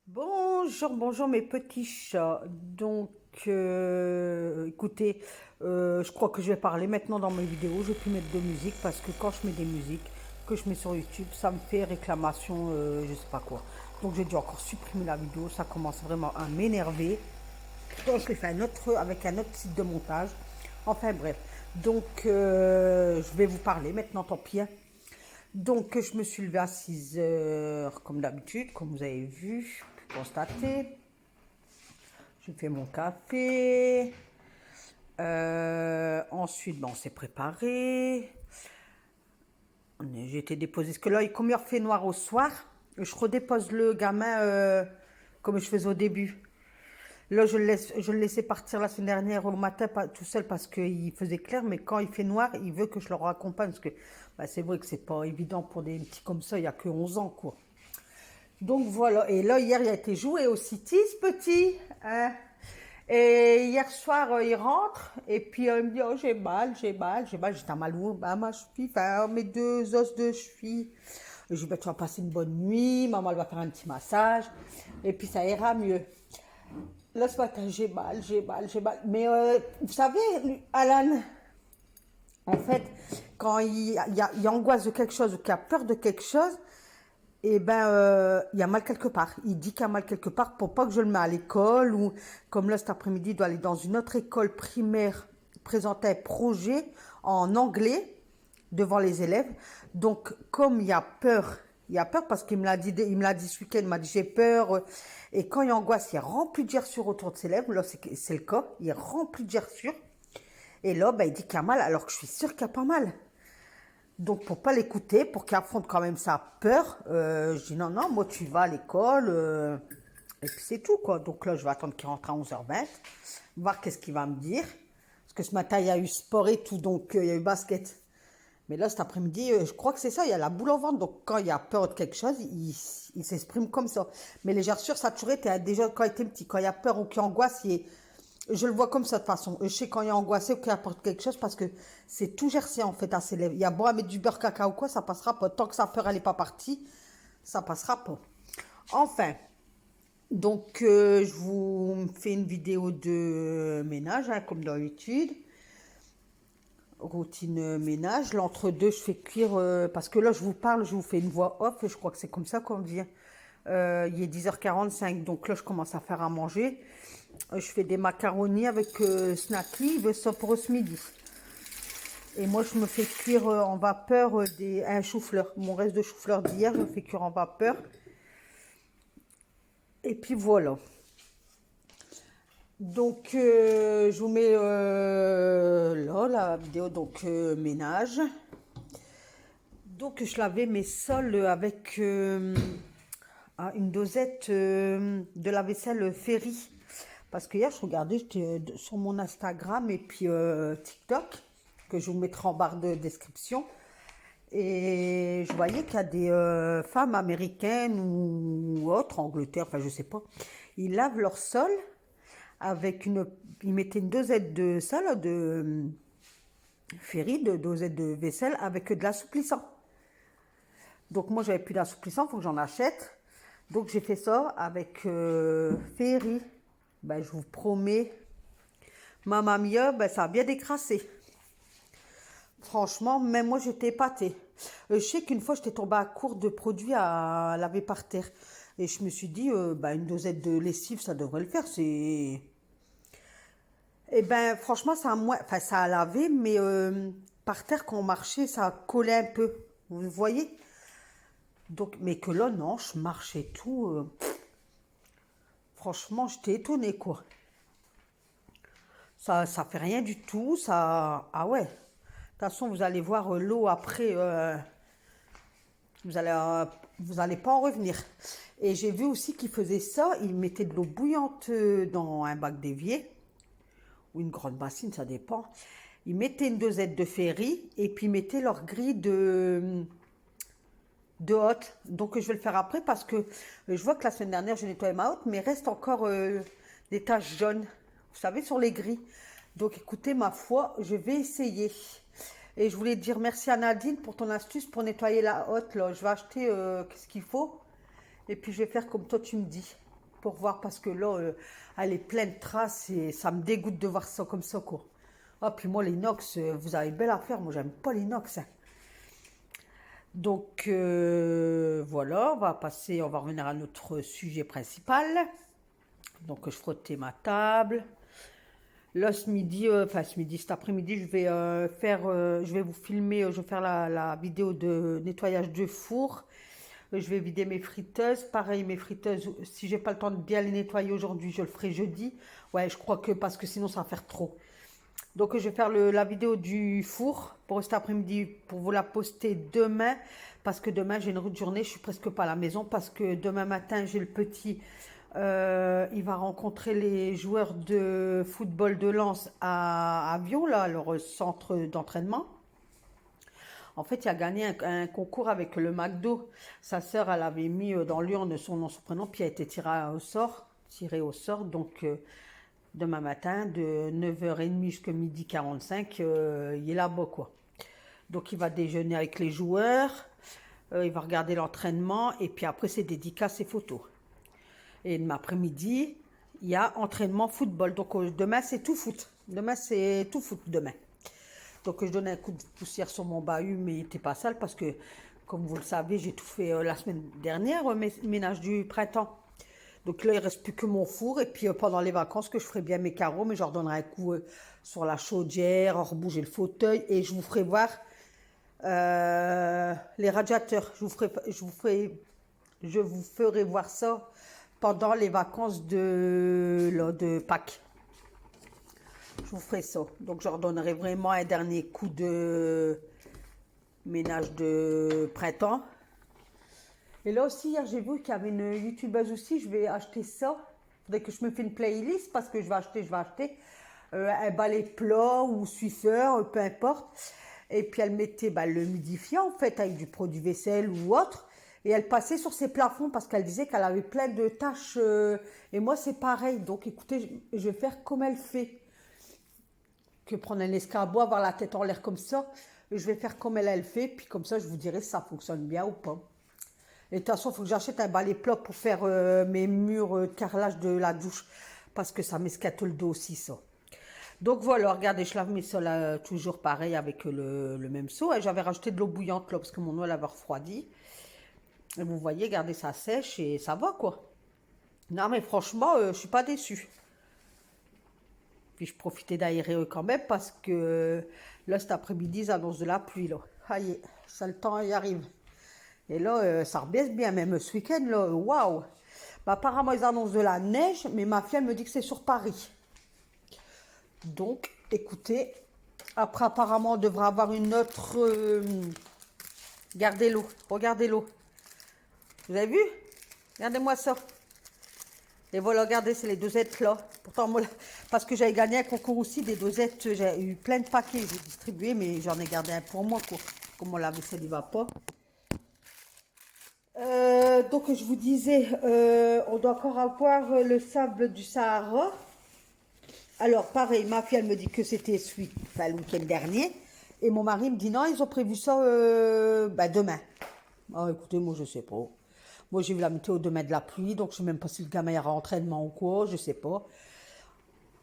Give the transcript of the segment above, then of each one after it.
Bonjour, bonjour mes petits chats. Écoutez, je crois que je vais parler maintenant dans mes vidéos. Je vais plus mettre de musique parce que quand je mets des musiques que je mets sur YouTube, ça me fait réclamation, je sais pas quoi. Donc j'ai dû encore supprimer la vidéo. Ça commence vraiment à m'énerver. Donc je l'ai fait avec un autre site de montage. Enfin bref. Je vais vous parler maintenant, tant pis, hein. Donc, je me suis levée à 6 heures, comme d'habitude, comme vous avez vu, pu constater. J'ai fait mon café. Ensuite, on s'est préparé. J'ai été déposée. Parce que là, comme il fait noir au soir, je redépose le gamin comme je faisais au début. Là, je le laissais partir la semaine dernière au matin tout seul parce qu'il faisait clair, mais quand il fait noir, il veut que je le raccompagne. Parce que c'est vrai que c'est pas évident pour des petits comme ça, il n'y a que 11 ans, quoi. Donc voilà, et là hier il a été joué au City ce petit, hein. Et hier soir il rentre et puis il me dit oh j'ai mal, j'étais mal où? Bah ma cheville, enfin mes deux os de cheville. Je lui dis bah tu vas passer une bonne nuit, maman elle va faire un petit massage et puis ça ira mieux. Là ce matin j'ai mal. Mais vous savez Alan, en fait quand il angoisse de quelque chose ou qu'il a peur de quelque chose, et il y a mal quelque part. Il dit qu'il y a mal quelque part pour pas que je le mette à l'école ou comme là cet après-midi, il doit aller dans une autre école primaire présenter un projet en anglais devant les élèves. Donc comme il y a peur parce il me l'a dit ce week-end, il m'a dit j'ai peur. Et quand il angoisse, il est rempli de gerçures autour de ses lèvres. Là c'est le cas, il est rempli de gerçures. Et là, il dit qu'il y a mal alors que je suis sûre qu'il n'y a pas mal. Donc, pour pas l'écouter, pour qu'il affronte quand même sa peur, je dis non, non, moi tu vas à l'école, et puis c'est tout, quoi. Donc là, je vais attendre qu'il rentre à 11h20, voir qu'est-ce qu'il va me dire. Parce que ce matin, il y a eu sport et tout, donc il y a eu basket. Mais là, cet après-midi, je crois que c'est ça, il y a la boule au ventre. Donc, quand il y a peur de quelque chose, il s'exprime comme ça. Mais les gerçures, ça a toujours été, déjà quand il était petit, quand il y a peur ou qu'il angoisse, je le vois comme ça de toute façon. Je sais quand il est angoissé ou qu'il apporte quelque chose parce que c'est tout gercé en fait à ses lèvres. Il y a beau à mettre du beurre caca ou quoi, ça passera pas. Tant que sa peur elle est pas partie, ça passera pas. Enfin, je vous fais une vidéo de ménage hein, comme d'habitude. Routine ménage. L'entre-deux, je fais cuire parce que là je vous parle, je vous fais une voix off. Je crois que c'est comme ça qu'on dit. Il est 10h45, donc là je commence à faire à manger. Je fais des macaronis avec Snacky, il veut ça pour ce midi. Et moi je me fais cuire en vapeur un chou-fleur. Mon reste de chou-fleur d'hier, je le fais cuire en vapeur. Et puis voilà. Donc je vous mets là la vidéo ménage. Donc je lavais mes sols avec une dosette de la vaisselle Ferry. Parce que hier, je regardais sur mon Instagram et puis TikTok, que je vous mettrai en barre de description. Et je voyais qu'il y a des femmes américaines ou autres, Angleterre, enfin je sais pas, ils lavent leur sol avec ils mettaient une dosette de ça, là, de Ferry, de dosette de vaisselle avec de l'assouplissant. Donc moi, j'avais plus d'assouplissant, il faut que j'en achète. Donc j'ai fait ça avec Ferry. Je vous promets, Mamma Mia, ça a bien décrassé. Franchement, même moi, j'étais épatée. Je sais qu'une fois, j'étais tombée à court de produits à laver par terre. Et je me suis dit, une dosette de lessive, ça devrait le faire. Franchement, ça a lavé, mais par terre, quand on marchait, ça collait un peu. Vous voyez? Donc, mais que là, non, je marchais tout. Franchement, j'étais étonnée, quoi. Ça fait rien du tout. Ah ouais. De toute façon, vous allez voir l'eau après. Vous allez, vous allez pas en revenir. Et j'ai vu aussi qu'ils faisaient ça. Ils mettaient de l'eau bouillante dans un bac d'évier ou une grande bassine, ça dépend. Ils mettaient une dosette de Ferry et puis ils mettaient leur grille de hotte. Donc je vais le faire après parce que je vois que la semaine dernière j'ai nettoyé ma hotte, mais il reste encore des taches jaunes, vous savez, sur les grilles. Donc écoutez, ma foi, je vais essayer. Et je voulais dire merci à Nadine pour ton astuce pour nettoyer la hotte. Là. Je vais acheter ce qu'il faut et puis je vais faire comme toi tu me dis. pour voir parce que là, elle est pleine de traces et ça me dégoûte de voir ça comme ça, quoi. Ah, puis moi, l'inox, vous avez belle affaire. Moi, j'aime pas l'inox, hein. Donc, voilà, on va revenir à notre sujet principal. Donc, je frottais ma table. Là, ce midi, cet après-midi, je vais vous filmer, je vais faire la vidéo de nettoyage de four. Je vais vider mes friteuses. Pareil, mes friteuses, si j'ai pas le temps de bien les nettoyer aujourd'hui, je le ferai jeudi. Ouais, je crois que parce que sinon, ça va faire trop. Donc, je vais faire la vidéo du four pour cet après-midi, pour vous la poster demain. Parce que demain, j'ai une rude journée, je suis presque pas à la maison. Parce que demain matin, j'ai le petit... il va rencontrer les joueurs de football de Lens à Avion, là, leur centre d'entraînement. En fait, il a gagné un concours avec le McDo. Sa sœur, elle avait mis dans l'urne son nom, son prénom, puis il a été tiré au sort. Donc, demain matin, de 9h30 jusqu'à 12h45, il est là-bas, quoi. Donc, il va déjeuner avec les joueurs, il va regarder l'entraînement, et puis après, c'est dédicace et photos. Et demain après-midi, il y a entraînement football. Donc, demain, c'est tout foot. Demain, c'est tout foot, demain. Donc, je donne un coup de poussière sur mon bahut, mais il n'était pas sale parce que, comme vous le savez, j'ai tout fait la semaine dernière, ménage du printemps. Donc là, il ne reste plus que mon four. Et puis, pendant les vacances, que je ferai bien mes carreaux, mais je leur donnerai un coup sur la chaudière, rebouger le fauteuil. Et je vous ferai voir les radiateurs. Je vous ferai voir ça pendant les vacances de Pâques. Je vous ferai ça. Donc, je leur donnerai vraiment un dernier coup de ménage de printemps. Et là aussi, hier, j'ai vu qu'il y avait une youtubeuse aussi. Je vais acheter ça. Il faudrait que je me fasse une playlist parce que je vais acheter un balai plat ou Swiffer, peu importe. Et puis, elle mettait le humidifiant, en fait, avec du produit vaisselle ou autre. Et elle passait sur ses plafonds parce qu'elle disait qu'elle avait plein de taches. Et moi, c'est pareil. Donc, écoutez, je vais faire comme elle fait. Que prendre un escabeau, avoir la tête en l'air comme ça. Je vais faire comme elle fait. Puis comme ça, je vous dirai si ça fonctionne bien ou pas. Et de toute façon, il faut que j'achète un balai plat pour faire mes murs de carrelage de la douche. Parce que ça m'escate le dos aussi, ça. Donc voilà, regardez, je lave mes sols toujours pareil avec le même seau. Et j'avais rajouté de l'eau bouillante là parce que mon eau elle avait refroidi. Et vous voyez, regardez, ça sèche et ça va quoi. Non mais franchement, je suis pas déçue. Puis je profitais d'aérer quand même parce que là cet après-midi, ils annoncent de la pluie là. Aïe, ça le temps y arrive. Et là, ça rebaisse bien, même ce week-end là, waouh. Apparemment, ils annoncent de la neige, mais ma fille elle me dit que c'est sur Paris. Donc, écoutez, après apparemment, on devra avoir une autre... Regardez l'eau, regardez l'eau. Vous avez vu? Regardez-moi ça. Et voilà, regardez, c'est les dosettes là. Pourtant, moi, parce que j'avais gagné un concours aussi des dosettes, j'ai eu plein de paquets, j'ai distribué, mais j'en ai gardé un pour moi, quoi. Comme on l'avait fait, il va pas. Donc, je vous disais, on doit encore avoir le sable du Sahara. Alors, pareil, ma fille, elle me dit que c'était le week-end dernier. Et mon mari me dit non, ils ont prévu ça demain. Ah, écoutez, moi, je sais pas. Moi, j'ai vu la météo demain de la pluie, donc je sais même pas si le gamin ira à entraînement ou quoi, je sais pas.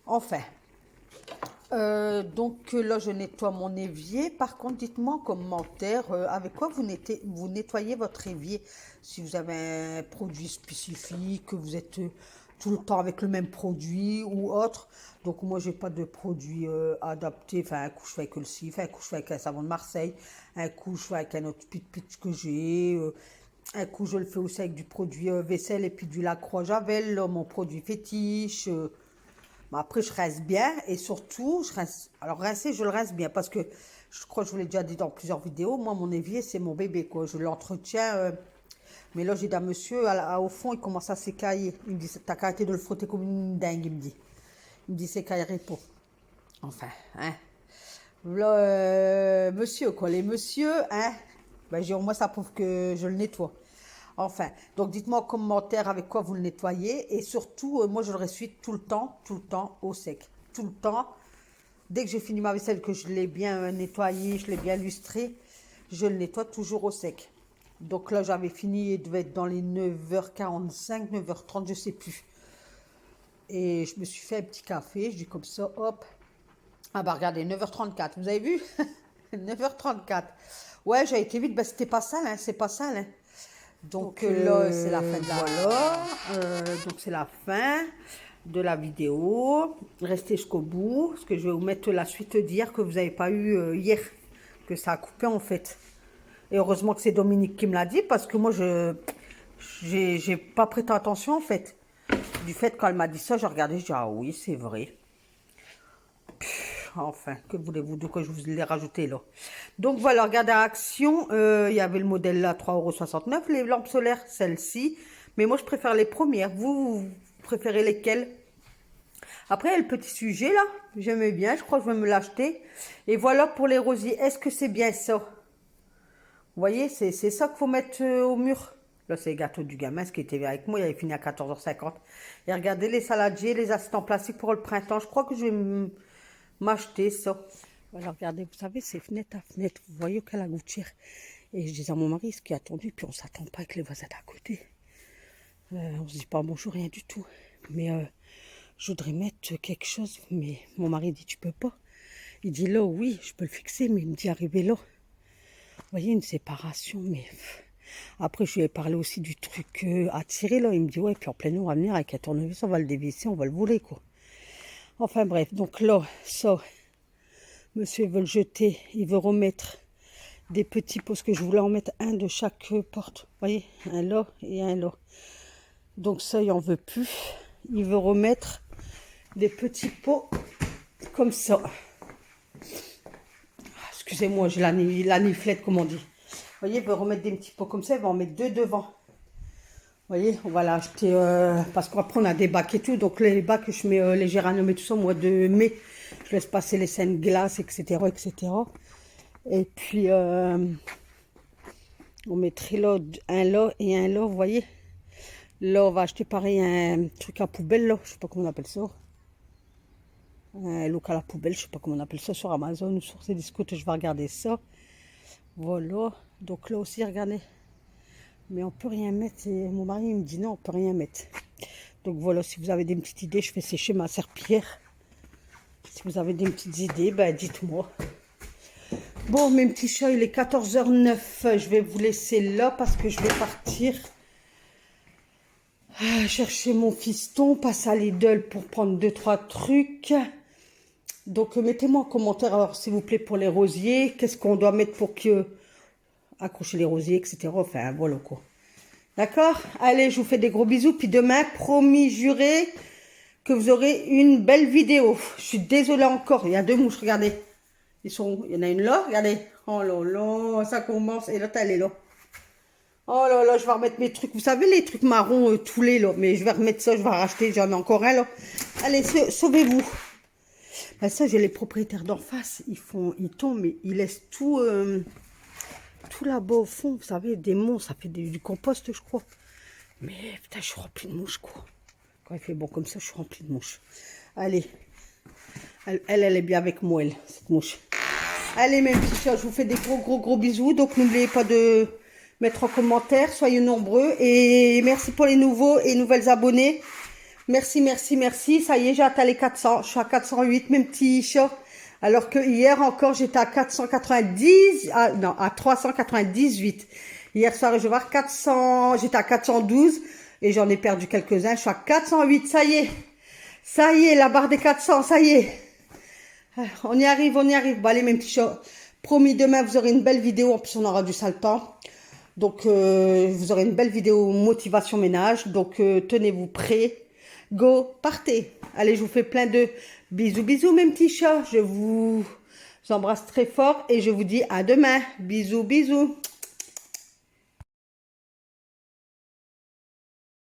Enfin. Donc là, je nettoie mon évier. Par contre, dites-moi en commentaire avec quoi vous nettoyez votre évier. Si vous avez un produit spécifique, que vous êtes tout le temps avec le même produit ou autre. Donc moi, j'ai pas de produit adapté. Enfin, un coup, je fais avec le cif, un coup, je fais avec un savon de Marseille, un coup, je fais avec un autre pitch que j'ai. Un coup, je le fais aussi avec du produit vaisselle et puis du Lacroix Javel, là, mon produit fétiche. Après, je rince bien et surtout, alors rincer, je le rince bien parce que je crois que je vous l'ai déjà dit dans plusieurs vidéos. Moi, mon évier, c'est mon bébé, quoi. Je l'entretiens. Mais là, j'ai d'un monsieur au fond, il commence à s'écailler. Il me dit, t'as qu'à arrêter de le frotter comme une dingue, il me dit. Il me dit, s'écaillerait pas. Enfin, hein. Là, monsieur, quoi. Les messieurs, hein. Au moins, ça prouve que je le nettoie. Enfin, donc dites-moi en commentaire avec quoi vous le nettoyez. Et surtout, moi, je le ressuie tout le temps au sec. Tout le temps. Dès que j'ai fini ma vaisselle, que je l'ai bien nettoyé, je l'ai bien lustré, je le nettoie toujours au sec. Donc là, j'avais fini, il devait être dans les 9h45, 9h30, je sais plus. Et je me suis fait un petit café. Je dis comme ça, hop. Ah bah regardez, 9h34, vous avez vu? 9h34. Ouais, j'ai été vite, bah c'était pas sale, hein, c'est pas sale. Hein. Donc là, c'est la fin de la voilà. Donc c'est la fin de la vidéo. Restez jusqu'au bout, parce que je vais vous mettre la suite d'hier que vous n'avez pas eu hier, que ça a coupé en fait. Et heureusement que c'est Dominique qui me l'a dit, parce que moi, j'ai pas prêté attention en fait. Du fait, quand elle m'a dit ça, j'ai regardé, je dis, ah oui, c'est vrai. Enfin, que voulez-vous que je vous l'ai rajouté là. Donc voilà, regardez à Action, il y avait le modèle là, 3,69 €, les lampes solaires, celles-ci. Mais moi, je préfère les premières. Vous préférez lesquelles? Après, il y a le petit sujet là, j'aimais bien, je crois que je vais me l'acheter. Et voilà pour les rosiers, est-ce que c'est bien ça? Vous voyez, c'est ça qu'il faut mettre au mur. Là, c'est les gâteaux du gamin, ce qui était avec moi, il avait fini à 14h50. Et regardez les saladiers, les assistants plastiques pour le printemps. Je crois que je vais m'acheter ça. Voilà, regardez, vous savez, c'est fenêtre à fenêtre. Vous voyez qu'elle a gouttière. Et je disais à mon mari, ce qui a attendu, puis on ne s'attend pas avec les voisins d'à côté. On se dit pas bonjour, rien du tout. Mais je voudrais mettre quelque chose. Mais mon mari dit, tu peux pas. Il dit là, oui, je peux le fixer, mais il me dit, arrivez là. Vous voyez, une séparation, mais... Après, je lui ai parlé aussi du truc à tirer, là. Il me dit, ouais, puis en plein on va venir avec un tournevis, on va le dévisser, on va le voler, quoi. Enfin, bref, donc là, ça, monsieur veut le jeter, il veut remettre des petits pots, parce que je voulais en mettre un de chaque porte. Vous voyez, un là et un là. Donc ça, il n'en veut plus. Il veut remettre des petits pots comme ça. Excusez-moi, j'ai la niflette, comme on dit. Vous voyez, il veut remettre des petits pots comme ça, il va en mettre deux devant. Vous voyez, on va l'acheter, parce qu'après on a des bacs et tout, donc les bacs, je mets les géraniums et tout ça au mois de mai. Je laisse passer les scènes glaces, etc., etc. Et puis, on mettrait là, un là et un là, vous voyez. Là, on va acheter pareil un truc à poubelle, là, je sais pas comment on appelle ça. Un look à la poubelle, je sais pas comment on appelle ça, sur Amazon ou sur ces discours, je vais regarder ça. Voilà, donc là aussi, regardez. Mais on peut rien mettre, et mon mari il me dit non, on peut rien mettre. Donc voilà, si vous avez des petites idées, je fais sécher ma serpillière. Si vous avez des petites idées, ben dites-moi. Bon, mes petits chats, il est 14h09. Je vais vous laisser là parce que je vais partir chercher mon fiston, passer à Lidl pour prendre 2-3 trucs. Donc mettez-moi en commentaire, alors s'il vous plaît, pour les rosiers. Qu'est-ce qu'on doit mettre pour que accrocher les rosiers, etc. Enfin, voilà quoi. D'accord? Allez, je vous fais des gros bisous. Puis demain, promis, juré, que vous aurez une belle vidéo. Je suis désolée encore. Il y a deux mouches, regardez. Il y en a une là, regardez. Oh là là, ça commence. Et l'autre, elle est là. Oh là là, je vais remettre mes trucs. Vous savez, les trucs marrons tous les là. Mais je vais remettre ça, je vais racheter. J'en ai encore un là. Allez, sauvez-vous. Ben, ça, j'ai les propriétaires d'en face. Ils tombent, mais ils laissent tout... tout là-bas au fond, vous savez, des monstres, ça fait du compost, je crois. Mais putain, je suis remplie de mouches, quoi. Quand il fait bon comme ça, je suis remplie de mouches. Allez, elle est bien avec moi, elle, cette mouche. Allez, mes petits chats, je vous fais des gros bisous. Donc, n'oubliez pas de mettre en commentaire, soyez nombreux. Et merci pour les nouveaux et nouvelles abonnés. Merci. Ça y est, j'ai atteint les 400. Je suis à 408, mes petits chats. Alors que hier encore, j'étais à 490, à 398. Hier soir, je vais voir 400, j'étais à 412 et j'en ai perdu quelques-uns. Je suis à 408, ça y est, la barre des 400, ça y est. On y arrive. Bon, allez, mes petits chats. Promis, demain, vous aurez une belle vidéo. En plus, on aura du sale temps. Donc, vous aurez une belle vidéo motivation ménage. Donc, tenez-vous prêts. Go, partez. Allez, je vous fais plein de bisous, mes petits chats. Je vous embrasse très fort et je vous dis à demain. Bisous.